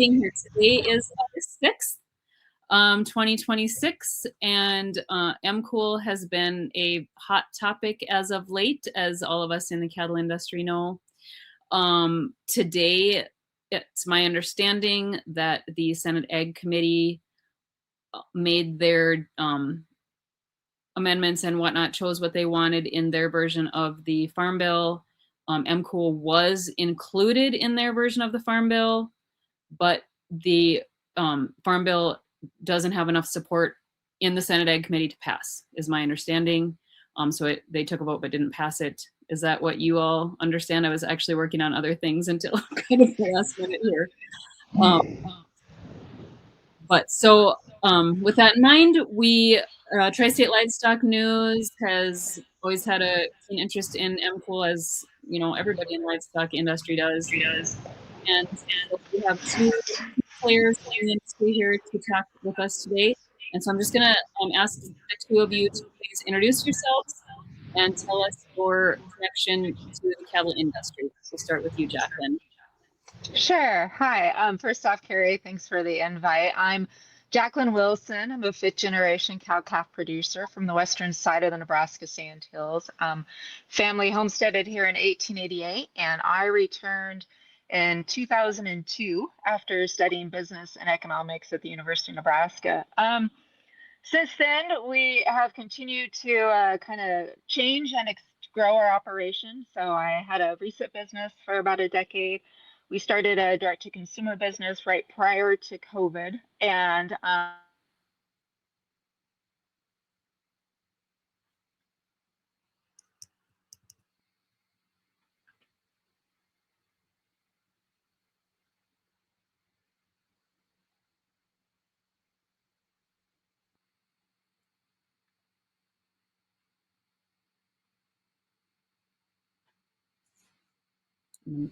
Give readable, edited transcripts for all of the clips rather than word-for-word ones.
being here. Today is August 6th, 2026, and MCOOL has been a hot topic as of late, as all of us in the cattle industry know. Today, it's my understanding that the Senate Ag Committee made their amendments and whatnot, chose what they wanted in their version of the Farm Bill. MCOOL was included in their version of the Farm Bill, but the Farm Bill doesn't have enough support in the Senate Ag Committee to pass, is my understanding. So they took a vote but didn't pass it. Is that what you all understand? I was actually working on other things until kind of the last minute here. With that in mind, we Tri-State Livestock News has always had a keen interest in MCOOL, as you know, everybody in the livestock industry does. And so we have two players in the industry here to talk with us today. And so I'm just going to ask the two of you to please introduce yourselves and tell us your connection to the cattle industry. We'll start with you, Jaclyn. Sure. Hi. First off, Carrie, thanks for the invite. I'm Jaclyn Wilson. I'm a fifth-generation cow-calf producer from the western side of the Nebraska Sandhills. Family homesteaded here in 1888, and I returned in 2002 after studying business and economics at the University of Nebraska. Since then, we have continued to kind of change and grow our operation. So I had a recip business for about a decade. We started a direct-to-consumer business right prior to COVID, and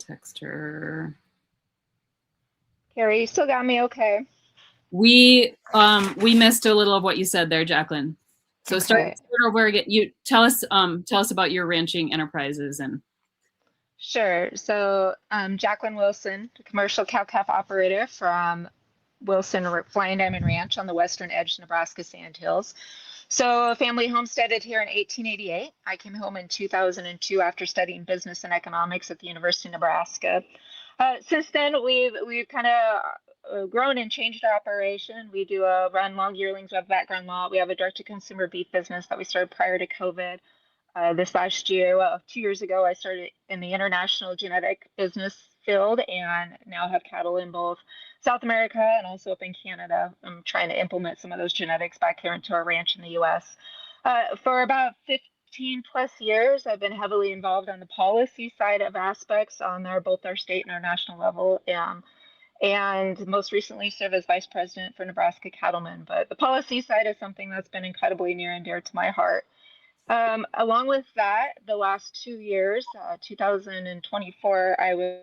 Text her. Carrie, you still got me okay? We missed a little of what you said there, Jaclyn. So okay. start over again. You tell us about your ranching enterprises and. Sure. So Jaclyn Wilson, commercial cow-calf operator from Wilson Flying Diamond Ranch on the western edge of Nebraska Sandhills. So family homesteaded here in 1888. I came home in 2002 after studying business and economics at the University of Nebraska. Since then, we've kind of grown and changed our operation. We do run long yearlings. We have background lot. We have a direct-to-consumer beef business that we started prior to COVID. This last year, 2 years ago, I started in the international genetic business field and now have cattle in both South America and also up in Canada. I'm trying to implement some of those genetics back here into our ranch in the U.S. For about 15 plus years, I've been heavily involved on the policy side of aspects on both our state and our national level. And most recently served as vice president for Nebraska Cattlemen. But the policy side is something that's been incredibly near and dear to my heart. Along with that, the last 2 years, 2024, I was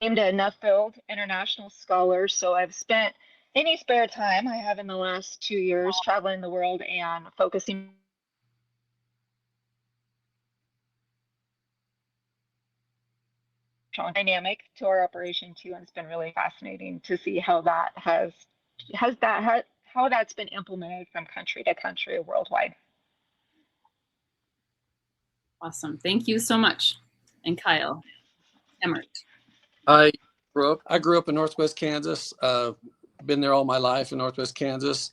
named a Nuffield International Scholar. So I've spent any spare time I have in the last 2 years traveling the world and focusing on dynamic to our operation too. And it's been really fascinating to see how that how that's been implemented from country to country worldwide. Awesome. Thank you so much. And Kyle, Hemmert. I grew up in Northwest Kansas. Been there all my life in Northwest Kansas.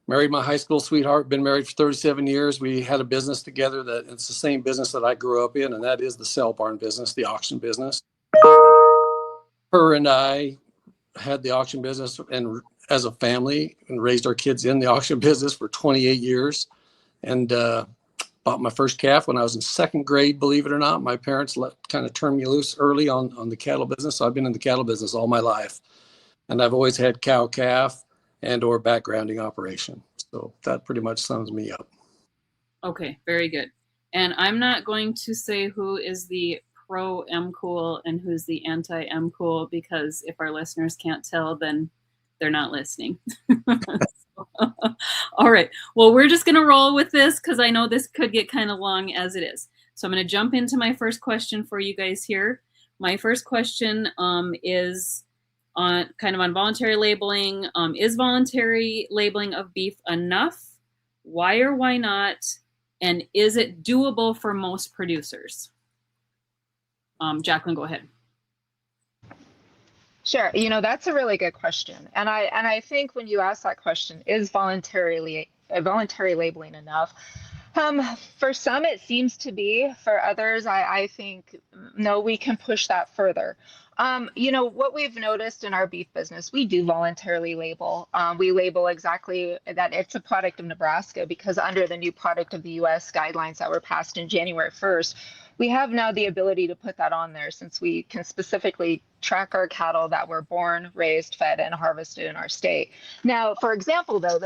Married my high school sweetheart. Been married for 37 years. We had a business together that it's the same business that I grew up in, and that is the sale barn business, the auction business. Her and I had the auction business and as a family and raised our kids in the auction business for 28 years. And bought my first calf when I was in second grade, believe it or not. My parents kind of turned me loose early on the cattle business. So I've been in the cattle business all my life. And I've always had cow-calf and or backgrounding operation. So that pretty much sums me up. Okay, very good. And I'm not going to say who is the pro MCOOL and who's the anti MCOOL, because if our listeners can't tell, then they're not listening. All right. Well, we're just going to roll with this because I know this could get kind of long as it is. So I'm going to jump into my first question for you guys here. My first question is, on voluntary labeling. Is voluntary labeling of beef enough? Why or why not? And is it doable for most producers? Jaclyn, go ahead. Sure. That's a really good question. And I think when you ask that question, is voluntary labeling enough? For some, it seems to be. For others, I think, no, we can push that further. What we've noticed in our beef business, we do voluntarily label. We label exactly that it's a product of Nebraska because under the new product of the U.S. guidelines that were passed in January 1st, we have now the ability to put that on there since we can specifically track our cattle that were born, raised, fed, and harvested in our state. Now, for example, though,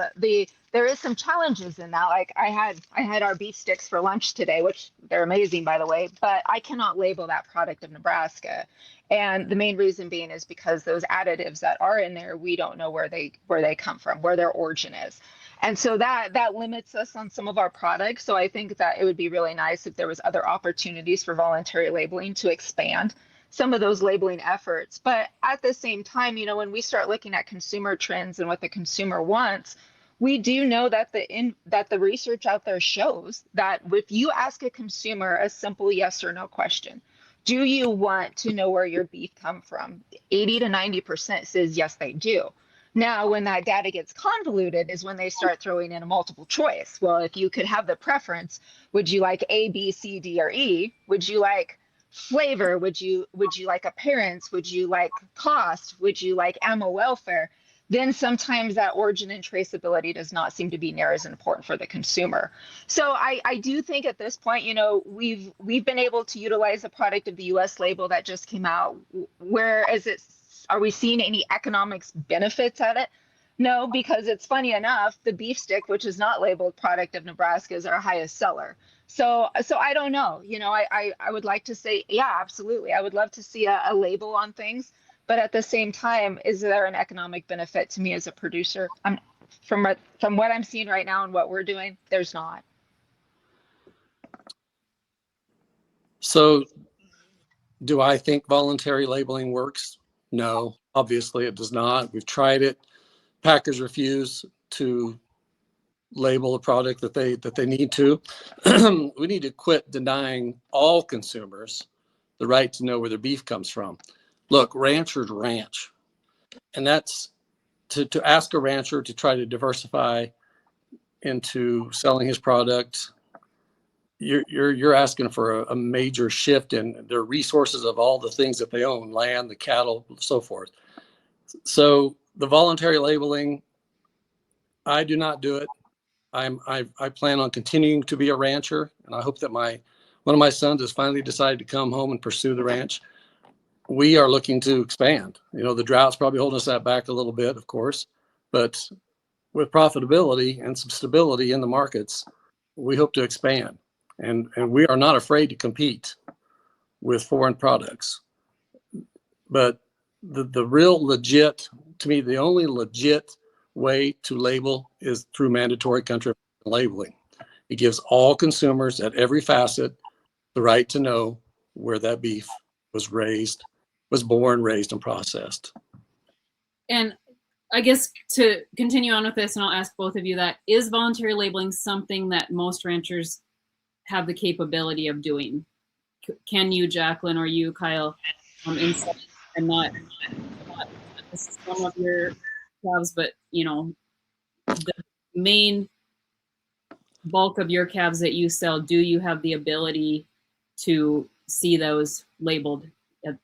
there is some challenges in that. Like I had our beef sticks for lunch today, which they're amazing, by the way, but I cannot label that product of Nebraska. And the main reason being is because those additives that are in there, we don't know where they come from, where their origin is. And so that limits us on some of our products. So I think that it would be really nice if there was other opportunities for voluntary labeling to expand some of those labeling efforts. But at the same time, when we start looking at consumer trends and what the consumer wants, we do know that the research out there shows that if you ask a consumer a simple yes or no question, do you want to know where your beef come from? 80 to 90% says yes, they do. Now, when that data gets convoluted is when they start throwing in a multiple choice. Well, if you could have the preference, would you like A, B, C, D, or E? Would you like flavor? Would you like appearance? Would you like cost? Would you like animal welfare? Then sometimes that origin and traceability does not seem to be near as important for the consumer. So I do think at this point, we've been able to utilize a product of the U.S. label that just came out. Are we seeing any economics benefits at it? No, because it's funny enough, the beef stick, which is not labeled product of Nebraska, is our highest seller. So I don't know. I would like to say, yeah, absolutely. I would love to see a label on things. But at the same time, is there an economic benefit to me as a producer? From what I'm seeing right now and what we're doing, there's not. So do I think voluntary labeling works? No, obviously it does not. We've tried it. Packers refuse to label a product that they need to. We need to quit denying all consumers the right to know where their beef comes from. Look, ranchers ranch, and that's to ask a rancher to try to diversify into selling his product. You're asking for a major shift in their resources of all the things that they own, land, the cattle, so forth. So the voluntary labeling, I do not do it. I plan on continuing to be a rancher, and I hope that one of my sons has finally decided to come home and pursue the ranch. We are looking to expand. The drought's probably holding us that back a little bit, of course, but with profitability and some stability in the markets, we hope to expand. And we are not afraid to compete with foreign products. But the real legit, to me, the only legit way to label is through mandatory country labeling. It gives all consumers at every facet the right to know where that beef was born, raised, and processed. And I guess to continue on with this, and I'll ask both of you that, is voluntary labeling something that most ranchers have the capability of doing? Can you, Jaclyn, or you, Kyle, insight, and not this is some of your calves, but the main bulk of your calves that you sell, do you have the ability to see those labeled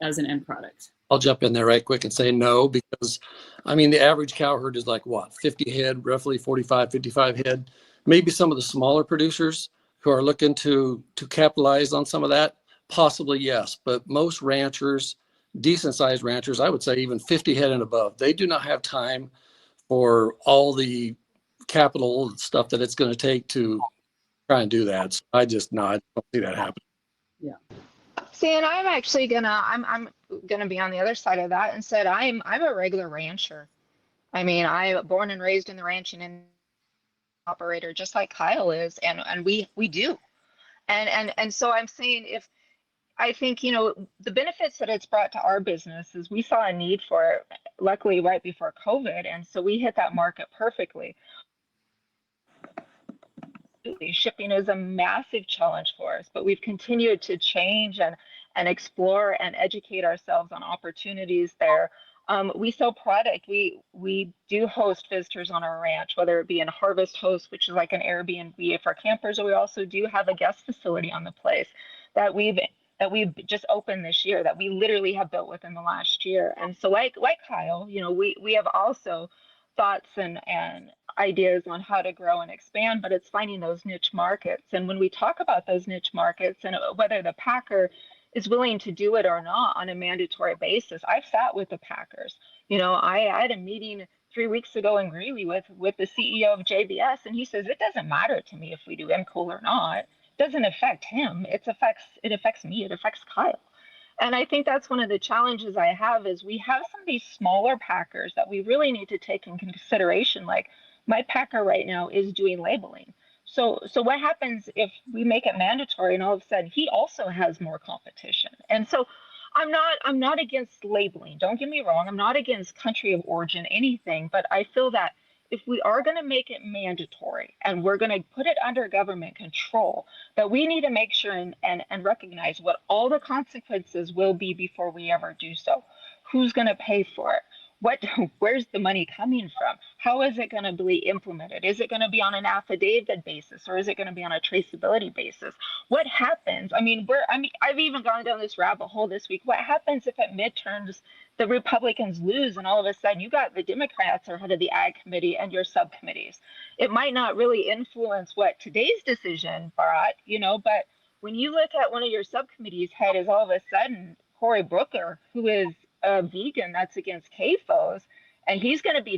as an end product? I'll jump in there right quick and say no, because the average cow herd is like what, 50 head, roughly 45, 55 head. Maybe some of the smaller producers who are looking to capitalize on some of that, possibly yes. But most ranchers, decent sized ranchers, I would say even 50 head and above, they do not have time for all the capital stuff that it's going to take to try and do that. So I don't see that happen. Yeah. See, and I'm gonna be on the other side of that and said I'm a regular rancher. I born and raised in the ranching and operator just like Kyle is, and we do. And so I'm saying I think, the benefits that it's brought to our business is we saw a need for it, luckily, right before COVID. And so we hit that market perfectly. Shipping is a massive challenge for us, but we've continued to change and explore and educate ourselves on opportunities there. We sell product. We do host visitors on our ranch, whether it be in Harvest Host, which is like an Airbnb for campers, or we also do have a guest facility on the place that we've just opened this year, that we literally have built within the last year. And so like Kyle, we have also thoughts and ideas on how to grow and expand, but it's finding those niche markets. And when we talk about those niche markets and whether the packer is willing to do it or not on a mandatory basis, I've sat with the packers. I had a meeting 3 weeks ago in Greeley with the CEO of JBS, and he says, it doesn't matter to me if we do MCOOL or not. It doesn't affect him. It affects me. It affects Kyle. And I think that's one of the challenges I have is we have some of these smaller packers that we really need to take in consideration. Like my packer right now is doing labeling. So what happens if we make it mandatory and all of a sudden he also has more competition? And so I'm not against labeling. Don't get me wrong. I'm not against country of origin, anything, but I feel that if we are going to make it mandatory and we're going to put it under government control, that we need to make sure and recognize what all the consequences will be before we ever do so. Who's going to pay for it? Where's the money coming from? How is it going to be implemented? Is it going to be on an affidavit basis, or is it going to be on a traceability basis? What happens? I've even gone down this rabbit hole this week. What happens if at midterms the Republicans lose and all of a sudden you got the Democrats are head of the Ag Committee and your subcommittees? It might not really influence what today's decision brought, but when you look at one of your subcommittees head is all of a sudden Cory Booker, who is a vegan that's against CAFOs, and he's going to be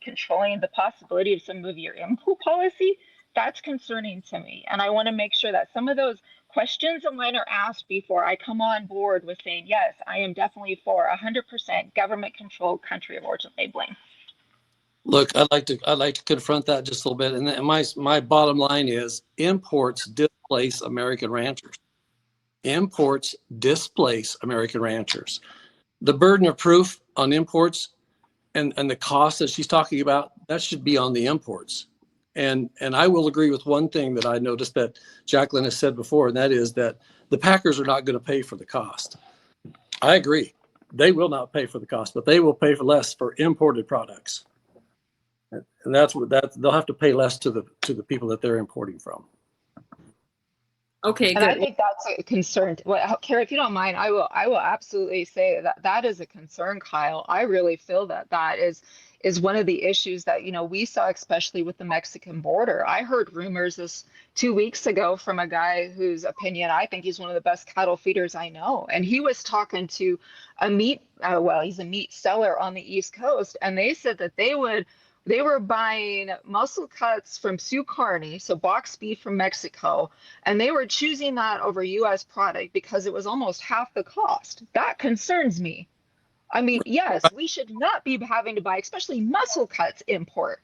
controlling the possibility of some of your MCOOL policy, that's concerning to me. And I want to make sure that some of those questions and when are asked before I come on board with saying, yes, I am definitely for 100% government controlled country of origin labeling. Look, I'd like to confront that just a little bit. And my bottom line is imports displace American ranchers. Imports displace American ranchers. The burden of proof on imports and the cost that she's talking about, that should be on the imports. And I will agree with one thing that I noticed that Jaclyn has said before, and that is that the packers are not going to pay for the cost. I agree. They will not pay for the cost, but they will pay for less for imported products. And they'll have to pay less to the people that they're importing from. Okay, and good. I think that's a concern. Well, Carrie, if you don't mind, I will absolutely say that is a concern, Kyle. I really feel that is one of the issues that we saw, especially with the Mexican border. I heard rumors this 2 weeks ago from a guy whose opinion I think he's one of the best cattle feeders I know, and he was talking to a meat he's a meat seller on the East Coast, and they said that they were buying muscle cuts from Sioux Carney, so boxed beef from Mexico, and they were choosing that over U.S. product because it was almost half the cost. That concerns me. I mean, yes, we should not be having to buy, especially muscle cuts import.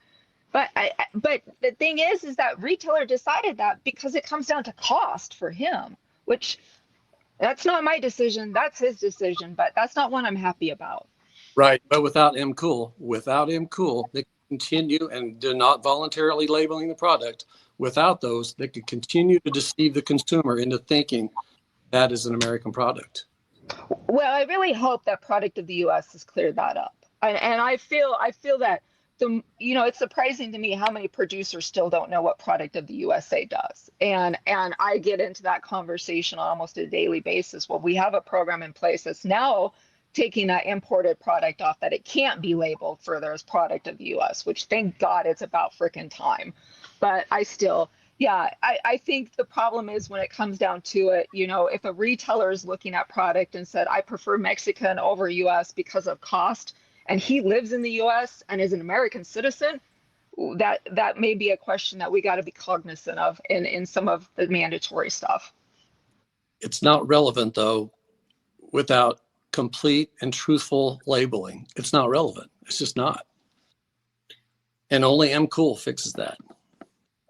But the thing is that retailer decided that because it comes down to cost for him, which that's not my decision. That's his decision, but that's not one I'm happy about. Right. But without MCOOL, they continue and they're not voluntarily labeling the product. Without those, they could continue to deceive the consumer into thinking that is an American product. Well, I really hope that product of the U.S. has cleared that up. And I feel that it's surprising to me how many producers still don't know what product of the USA does. And I get into that conversation on almost a daily basis. Well, we have a program in place that's now taking that imported product off, that it can't be labeled further as product of the U.S., which thank God it's about freaking time. But I think the problem is when it comes down to it, if a retailer is looking at product and said, I prefer Mexican over U.S. because of cost, and he lives in the U.S. and is an American citizen, that may be a question that we got to be cognizant of in some of the mandatory stuff. It's not relevant, though, without complete and truthful labeling. It's not relevant. It's just not. And only MCOOL fixes that.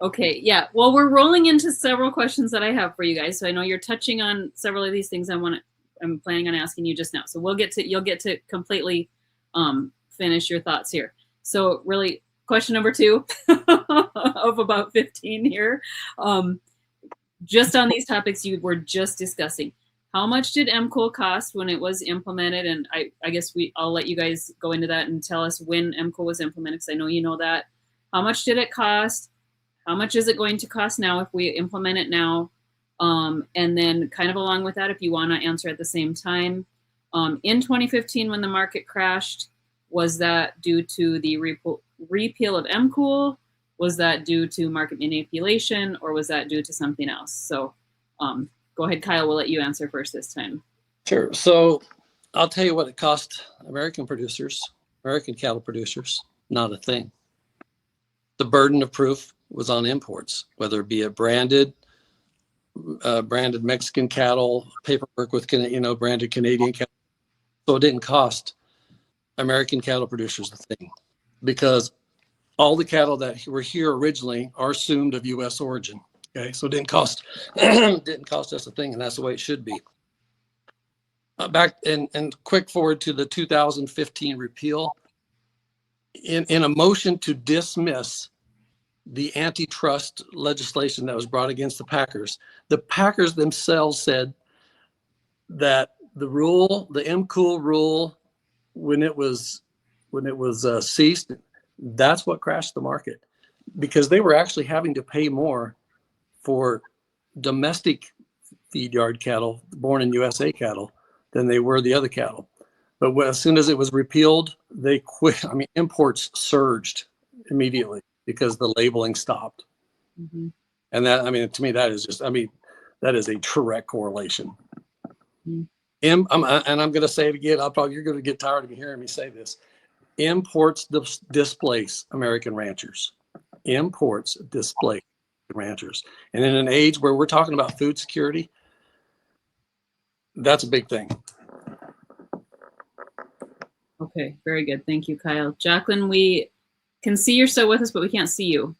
Okay, yeah. Well, we're rolling into several questions that I have for you guys. So I know you're touching on several of these things I'm planning on asking you just now. So you'll get to completely finish your thoughts here. So really, question number 2 of about 15 here. Just on these topics you were just discussing. How much did MCOOL cost when it was implemented? And I guess I'll let you guys go into that and tell us when MCOOL was implemented, because I know you know that. How much did it cost? How much is it going to cost now if we implement it now? And then kind of along with that, if you want to answer at the same time, in 2015 when the market crashed, was that due to the repeal of MCOOL? Was that due to market manipulation, or was that due to something else? So go ahead, Kyle, we'll let you answer first this time. Sure. So I'll tell you what it cost American producers, American cattle producers, not a thing. The burden of proof was on imports, whether it be a branded Mexican cattle, paperwork with branded Canadian cattle. So it didn't cost American cattle producers a thing, because all the cattle that were here originally are assumed of U.S. origin. Okay, so it didn't cost us a thing, and that's the way it should be. Back and quick forward to the 2015 repeal. In a motion to dismiss the antitrust legislation that was brought against the Packers themselves said that the MCOOL rule, when it was ceased, that's what crashed the market, because they were actually having to pay more for domestic feed yard cattle, born in USA cattle, than they were the other cattle. But as soon as it was repealed, they quit. I mean, imports surged immediately because the labeling stopped. Mm-hmm. And that, I mean, to me, that is a direct correlation. Mm-hmm. And I'm going to say it again. You're going to get tired of hearing me say this. Imports displace American ranchers. Imports displace ranchers. And in an age where we're talking about food security, that's a big thing. Okay, very good. Thank you, Kyle. Jaclyn, we can see you're still with us, but we can't see you.